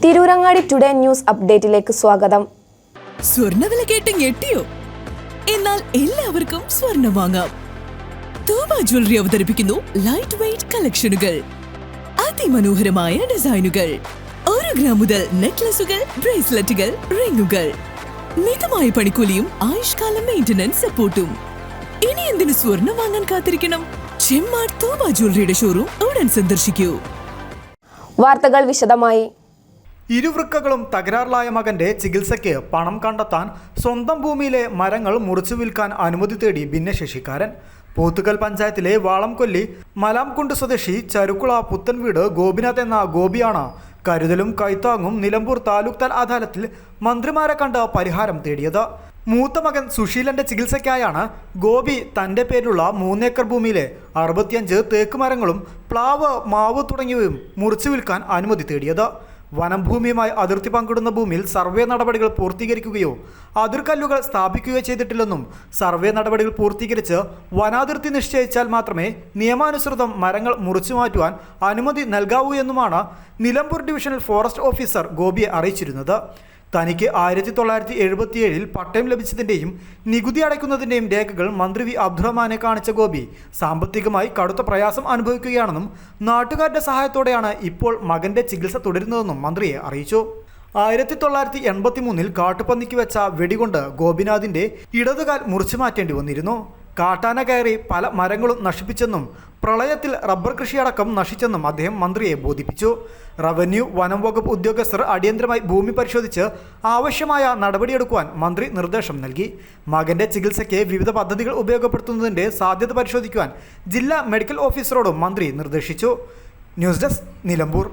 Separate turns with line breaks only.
Tirurangadi today news അപ്ഡേറ്റിലേക്ക് സ്വാഗതം.
സ്വർണ്ണവില കേട്ട് ഞെട്ടിയോ? എന്നാൽ എല്ലാവർക്കും സ്വർണ്ണം വാങ്ങാം. തോബ ജ്വല്ലറി അവതരിപ്പിക്കുന്നു ലൈറ്റ് വെയ്റ്റ് കളക്ഷനുകൾ, അതിമനോഹരമായ ഡിസൈനുകൾ, 1 ഗ്രാം മുതൽ നെക്ലസുകൾ, ബ്രേസ്ലെറ്റുകൾ, റിങ്ങുകൾ, മിതമായ പണിക്കൂലിയും ആയുഷ്കാല മെയിന്റനൻസ് സപ്പോർട്ടും. ഇനി എന്തിനു സ്വർണ്ണം വാങ്ങാൻ കാത്തിരിക്കണം? ചെമ്മാട് തോബ ജ്വല്ലറിയുടെ ഷോറൂം ഉടൻ സന്ദർശിക്കൂ.
വാർത്തകൾ വിശദമായി.
ഇരുവൃക്കകളും തകരാറിലായ മകന്റെ ചികിത്സയ്ക്ക് പണം കണ്ടെത്താൻ സ്വന്തം ഭൂമിയിലെ മരങ്ങൾ മുറിച്ചു വിൽക്കാൻ അനുമതി തേടി ഭിന്നശേഷിക്കാരൻ. പോത്തുകൽ പഞ്ചായത്തിലെ വാളംകൊല്ലി മലാംകുണ്ട് സ്വദേശി ചരുക്കുള പുത്തൻവീട് ഗോപിനാഥ് എന്ന ഗോപിയാണ് കരുതലും കൈത്താങ്ങും നിലമ്പൂർ താലൂക്ക് തല അദാലത്തിൽ മന്ത്രിമാരെ കണ്ട് പരിഹാരം തേടിയത്. മൂത്ത മകൻ സുശീലന്റെ ചികിത്സയ്ക്കായാണ് ഗോപി തൻ്റെ പേരിലുള്ള 3 ഏക്കർ ഭൂമിയിലെ 65 തേക്ക് മരങ്ങളും പ്ലാവ്, മാവ് തുടങ്ങിയവയും മുറിച്ചു വിൽക്കാൻ അനുമതി തേടിയത്. വനം ഭൂമിയുമായി അതിർത്തി പങ്കിടുന്ന ഭൂമിയിൽ സർവേ നടപടികൾ പൂർത്തീകരിക്കുകയോ അതിർക്കല്ലുകൾ സ്ഥാപിക്കുകയോ ചെയ്തിട്ടില്ലെന്നും സർവേ നടപടികൾ പൂർത്തീകരിച്ച് വനാതിർത്തി നിശ്ചയിച്ചാൽ മാത്രമേ നിയമാനുസൃതം മരങ്ങൾ മുറിച്ചു മാറ്റുവാൻ അനുമതി നൽകാവൂ എന്നുമാണ് നിലമ്പൂർ ഡിവിഷണൽ ഫോറസ്റ്റ് ഓഫീസർ ഗോപിയെ അറിയിച്ചിരുന്നത്. തനിക്ക് 1977 പട്ടയം ലഭിച്ചതിൻ്റെയും നികുതി അടയ്ക്കുന്നതിൻ്റെയും രേഖകൾ മന്ത്രി വി അബ്ദുറഹ്മാനെ കാണിച്ച ഗോപി സാമ്പത്തികമായി കടുത്ത പ്രയാസം അനുഭവിക്കുകയാണെന്നും നാട്ടുകാരുടെ സഹായത്തോടെയാണ് ഇപ്പോൾ മകന്റെ ചികിത്സ തുടരുന്നതെന്നും മന്ത്രിയെ അറിയിച്ചു. 1983 കാട്ടുപന്നിക്ക് വെച്ച വെടികൊണ്ട് ഗോപിനാഥിന്റെ ഇടതുകാൽ മുറിച്ചു മാറ്റേണ്ടി വന്നിരുന്നു. കാട്ടാന കയറി പല മരങ്ങളും നശിപ്പിച്ചെന്നും പ്രളയത്തിൽ റബ്ബർ കൃഷിയടക്കം നശിച്ചെന്നും അദ്ദേഹം മന്ത്രിയെ ബോധിപ്പിച്ചു. റവന്യൂ വനം വകുപ്പ് ഉദ്യോഗസ്ഥർ അടിയന്തരമായി ഭൂമി പരിശോധിച്ച് ആവശ്യമായ നടപടിയെടുക്കുവാൻ മന്ത്രി നിർദ്ദേശം നൽകി. മകന്റെ ചികിത്സയ്ക്ക് വിവിധ പദ്ധതികൾ ഉപയോഗപ്പെടുത്തുന്നതിൻ്റെ സാധ്യത പരിശോധിക്കുവാൻ ജില്ലാ മെഡിക്കൽ ഓഫീസറോടും മന്ത്രി നിർദ്ദേശിച്ചു. News desk, Nilambur.